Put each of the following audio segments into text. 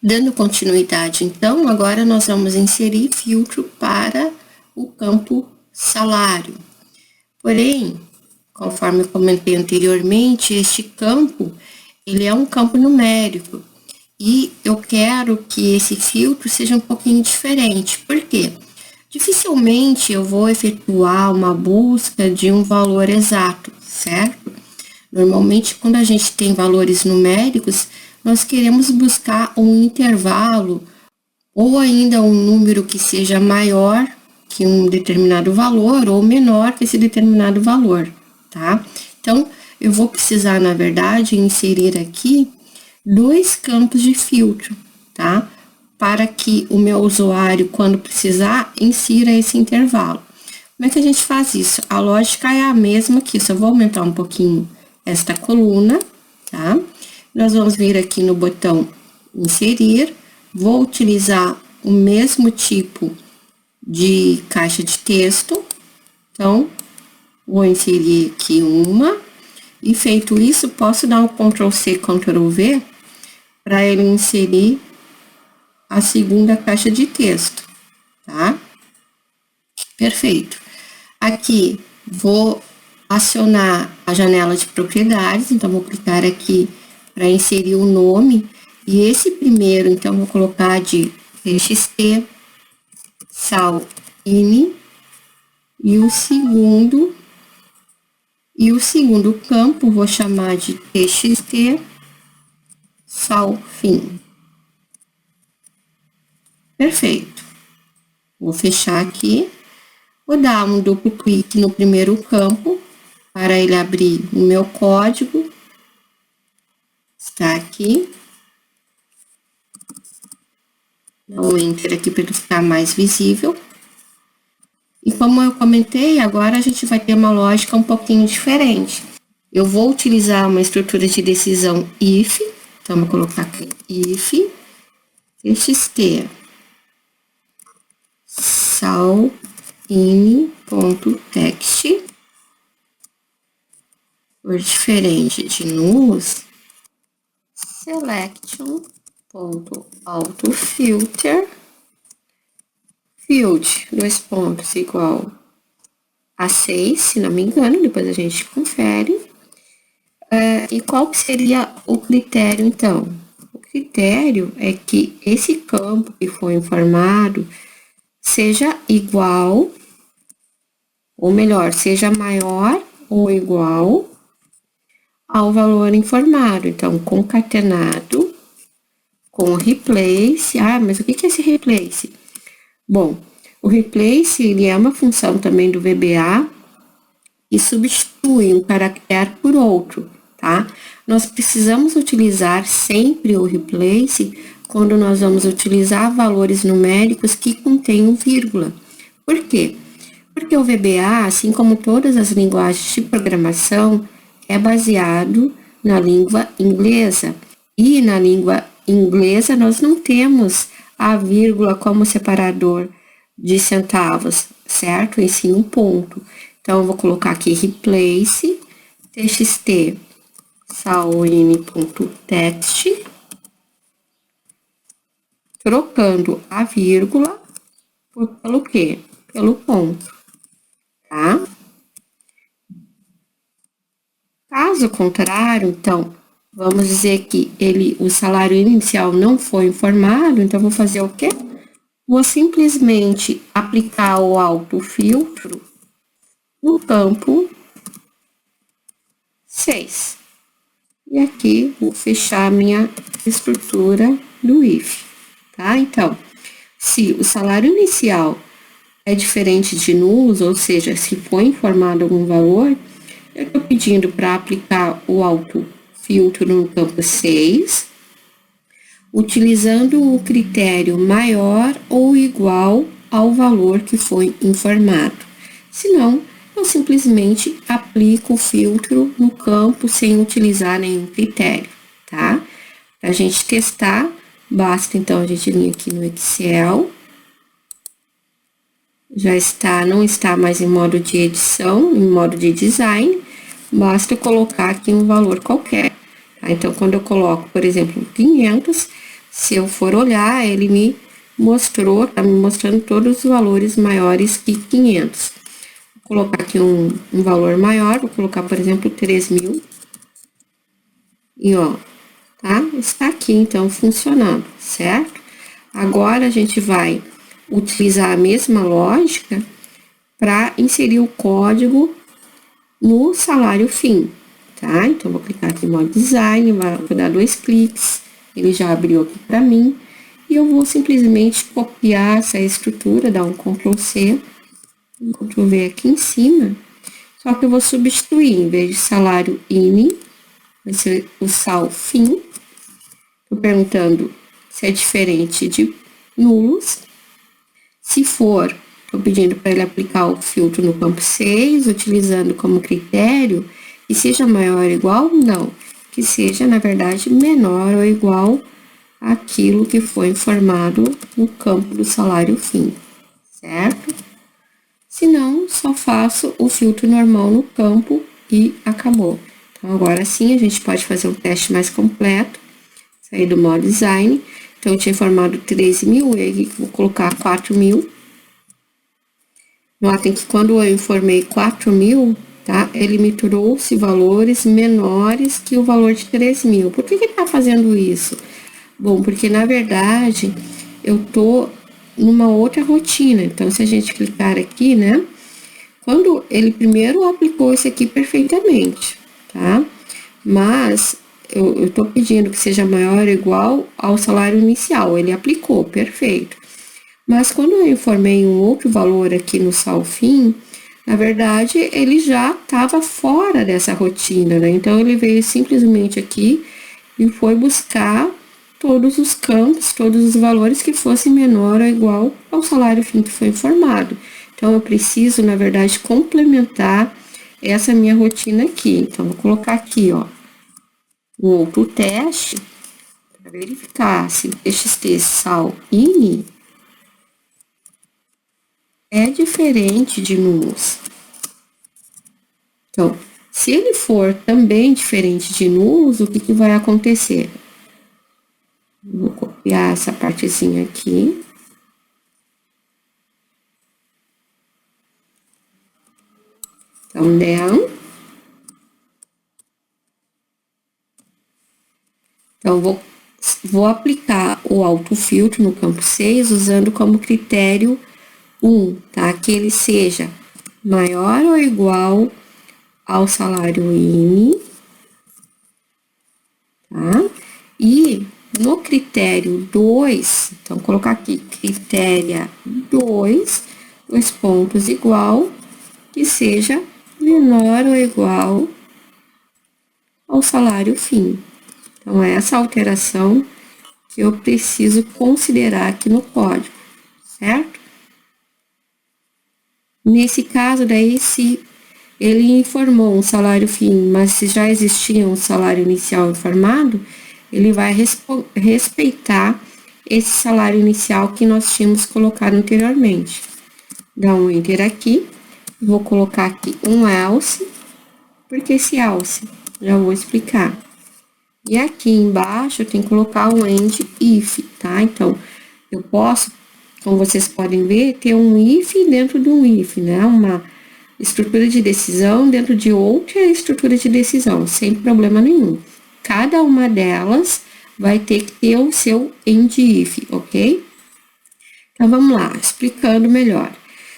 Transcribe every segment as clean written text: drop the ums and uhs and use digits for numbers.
Dando continuidade, então, agora nós vamos inserir filtro para o campo salário. Porém, conforme eu comentei anteriormente, este campo, ele é um campo numérico. E eu quero que esse filtro seja um pouquinho diferente. Por quê? Dificilmente eu vou efetuar uma busca de um valor exato, certo? Normalmente, quando a gente tem valores numéricos, nós queremos buscar um intervalo ou ainda um número que seja maior que um determinado valor ou menor que esse determinado valor, tá? Então, eu vou precisar, na verdade, inserir aqui 2 campos de filtro, tá? Para que o meu usuário, quando precisar, insira esse intervalo. Como é que a gente faz isso? A lógica é a mesma aqui, só vou aumentar um pouquinho esta coluna, tá? Nós vamos vir aqui no botão inserir, vou utilizar o mesmo tipo de caixa de texto, então, vou inserir aqui uma, e feito isso, posso dar um Ctrl+C, Ctrl+V, para ele inserir a segunda caixa de texto, tá? Perfeito. Aqui, vou acionar a janela de propriedades, então, vou clicar aqui para inserir o nome, e esse primeiro, então, vou colocar de txt salin, e o segundo campo vou chamar de txt salfin. Perfeito. Vou fechar aqui, vou dar um duplo clique no primeiro campo, para ele abrir o meu código. Está aqui. Dá um Enter aqui para ele ficar mais visível. E como eu comentei, agora a gente vai ter uma lógica um pouquinho diferente. Eu vou utilizar uma estrutura de decisão if, então vou colocar aqui if txt salin.text, por diferente de nulos, selection.autofilter field, 2 pontos, igual a 6, se não me engano, depois a gente confere. E qual que seria o critério, então? O critério é que esse campo que foi informado seja igual, ou melhor, seja maior ou igual ao valor informado. Então, concatenado com replace. Ah, mas o que é esse replace? Bom, o replace, ele é uma função também do VBA e substitui um caractere por outro, tá? Nós precisamos utilizar sempre o replace quando nós vamos utilizar valores numéricos que contenham vírgula. Por quê? Porque o VBA, assim como todas as linguagens de programação, é baseado na língua inglesa. E na língua inglesa nós não temos a vírgula como separador de centavos, certo? E sim um ponto. Então, eu vou colocar aqui replace txt salin.text, trocando a vírgula pelo quê? Pelo ponto, tá? Caso contrário, então, vamos dizer que o salário inicial não foi informado, então, vou fazer o quê? Vou simplesmente aplicar o autofiltro no campo 6. E aqui, vou fechar a minha estrutura do if, tá? Então, se o salário inicial é diferente de nulos, ou seja, se foi informado algum valor, eu estou pedindo para aplicar o autofiltro no campo 6, utilizando o critério maior ou igual ao valor que foi informado. Se não, eu simplesmente aplico o filtro no campo sem utilizar nenhum critério, tá? Para a gente testar, basta então a gente vir aqui no Excel. Já está, não está mais em modo de edição, em modo de design, basta eu colocar aqui um valor qualquer. Tá? Então, quando eu coloco, por exemplo, 500, se eu for olhar, ele me mostrou, tá me mostrando todos os valores maiores que 500. Vou colocar aqui um valor maior, vou colocar, por exemplo, 3.000. E, ó, tá? Está aqui, então, funcionando, certo? Agora, a gente vai utilizar a mesma lógica para inserir o código no salário fim, tá? Então, vou clicar aqui em modo design, vou dar 2 cliques, ele já abriu aqui para mim, e eu vou simplesmente copiar essa estrutura, dar um Ctrl+C, um Ctrl+V aqui em cima, só que eu vou substituir, em vez de salário INE, vai ser o sal fim. Tô perguntando se é diferente de nulos. Se for, tô pedindo para ele aplicar o filtro no campo 6, utilizando como critério que seja maior ou igual, não, que seja, na verdade, menor ou igual àquilo que foi informado no campo do salário fim, certo? Se não, só faço o filtro normal no campo e acabou. Então, agora sim, a gente pode fazer um teste mais completo, sair do modo design. Então, eu tinha informado 13.000, e aí vou colocar 4.000. Notem que quando eu informei 4.000, tá? Ele me trouxe valores menores que o valor de 3.000. Por que ele tá fazendo isso? Bom, porque na verdade, eu tô numa outra rotina. Então, se a gente clicar aqui, né? Quando ele primeiro aplicou isso aqui perfeitamente, tá? Mas eu tô pedindo que seja maior ou igual ao salário inicial. Ele aplicou, perfeito. Mas quando eu informei um outro valor aqui no salfim, na verdade, ele já estava fora dessa rotina, né? Então, ele veio simplesmente aqui e foi buscar todos os campos, todos os valores que fossem menor ou igual ao salário fim que foi informado. Então, eu preciso, na verdade, complementar essa minha rotina aqui. Então, vou colocar aqui, ó, um outro teste para verificar se o TXT sal INE é diferente de nulos. Então, se ele for também diferente de nulos, o que vai acontecer? Vou copiar essa partezinha aqui. Então, down. Então, vou aplicar o autofiltro no campo 6, usando como critério 1, tá? Que ele seja maior ou igual ao salário INE, tá? E no critério 2, então, colocar aqui, critério 2, 2 pontos igual, que seja menor ou igual ao salário fim. Então, é essa alteração que eu preciso considerar aqui no código, certo? Nesse caso, daí, se ele informou um salário fim, mas se já existia um salário inicial informado, ele vai respeitar esse salário inicial que nós tínhamos colocado anteriormente. Dá um enter aqui, vou colocar aqui um else, porque esse else já vou explicar. E aqui embaixo eu tenho que colocar um end if, tá? Então, eu posso, como vocês podem ver, ter um if dentro de um if, né? Uma estrutura de decisão dentro de outra estrutura de decisão, sem problema nenhum. Cada uma delas vai ter que ter o seu end if, ok? Então, vamos lá, explicando melhor.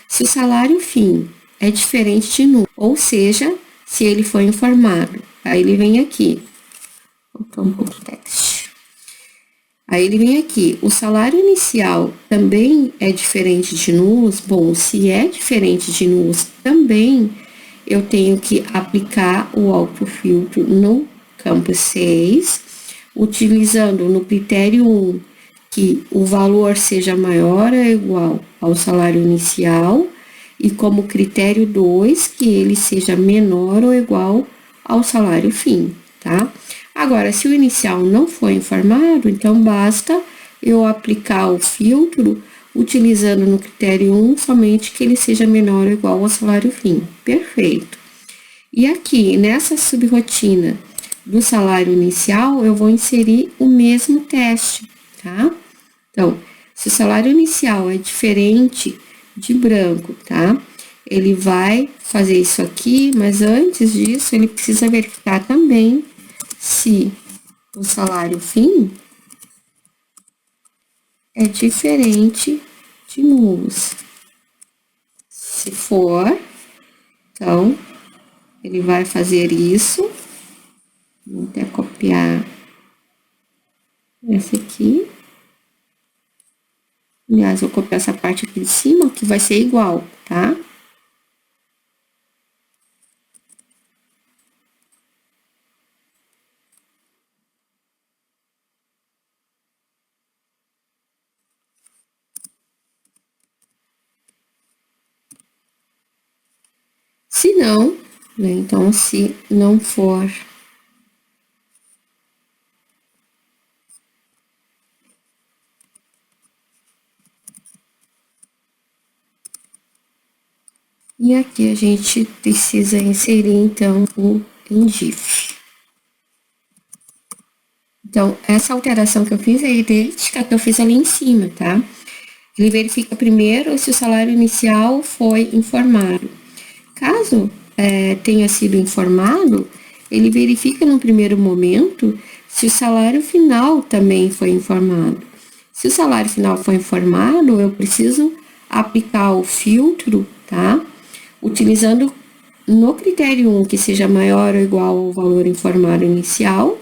Se o salário fim é diferente de nulo, ou seja, se ele foi informado, aí ele vem aqui. Vou um pouco de text. Aí ele vem aqui, o salário inicial também é diferente de nulos? Bom, se é diferente de nulos também, eu tenho que aplicar o autofiltro no campo 6, utilizando no critério 1 que o valor seja maior ou igual ao salário inicial, e como critério 2, que ele seja menor ou igual ao salário fim, tá? Agora, se o inicial não foi informado, então basta eu aplicar o filtro utilizando no critério 1 somente que ele seja menor ou igual ao salário fim. Perfeito. E aqui, nessa subrotina do salário inicial, eu vou inserir o mesmo teste, tá? Então, se o salário inicial é diferente de branco, tá? Ele vai fazer isso aqui, mas antes disso, ele precisa verificar também se o salário fim é diferente de nulos. Se for, então, ele vai fazer isso. Vou até copiar essa aqui. Aliás, vou copiar essa parte aqui de cima, que vai ser igual, tá? Se não, né? Então, se não for e aqui a gente precisa inserir, então, o INDIF. Então, essa alteração que eu fiz é idêntica que eu fiz ali em cima, tá? Ele verifica primeiro se o salário inicial foi informado. Caso tenha sido informado, ele verifica no primeiro momento se o salário final também foi informado. Se o salário final foi informado, eu preciso aplicar o filtro, tá? Utilizando no critério 1 que seja maior ou igual ao valor informado inicial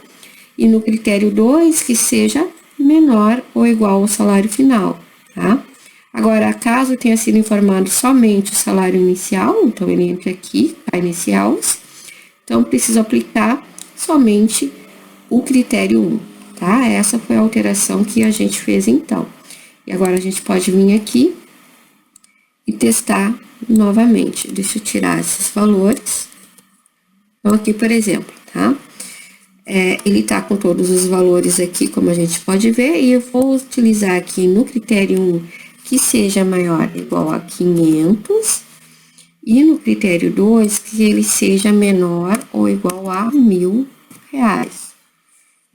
e no critério 2 que seja menor ou igual ao salário final, tá? Agora, caso tenha sido informado somente o salário inicial, então ele entra aqui, tá, iniciais, então preciso aplicar somente o critério 1, tá? Essa foi a alteração que a gente fez então. E agora a gente pode vir aqui e testar novamente. Deixa eu tirar esses valores. Então, aqui, por exemplo, tá? Ele tá com todos os valores aqui, como a gente pode ver, e eu vou utilizar aqui no critério 1 que seja maior ou igual a 500, e no critério 2, que ele seja menor ou igual a R$1.000.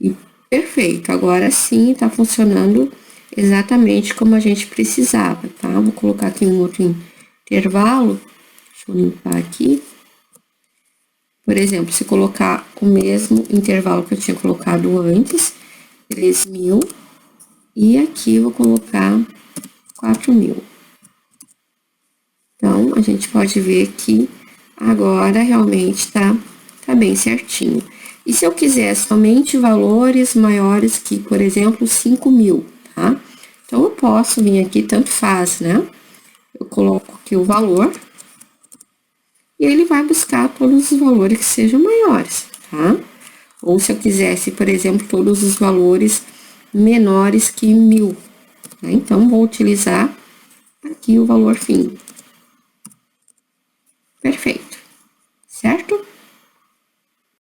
E perfeito, agora sim tá funcionando exatamente como a gente precisava, tá? Vou colocar aqui um outro intervalo, deixa eu limpar aqui. Por exemplo, se colocar o mesmo intervalo que eu tinha colocado antes, 3.000, e aqui eu vou colocar 4.000. Então, a gente pode ver que agora realmente tá bem certinho. E se eu quiser somente valores maiores que, por exemplo, 5.000, tá? Então, eu posso vir aqui, tanto faz, né? Eu coloco aqui o valor e ele vai buscar todos os valores que sejam maiores, tá? Ou se eu quisesse, por exemplo, todos os valores menores que 1.000, né? Então, vou utilizar aqui o valor fim.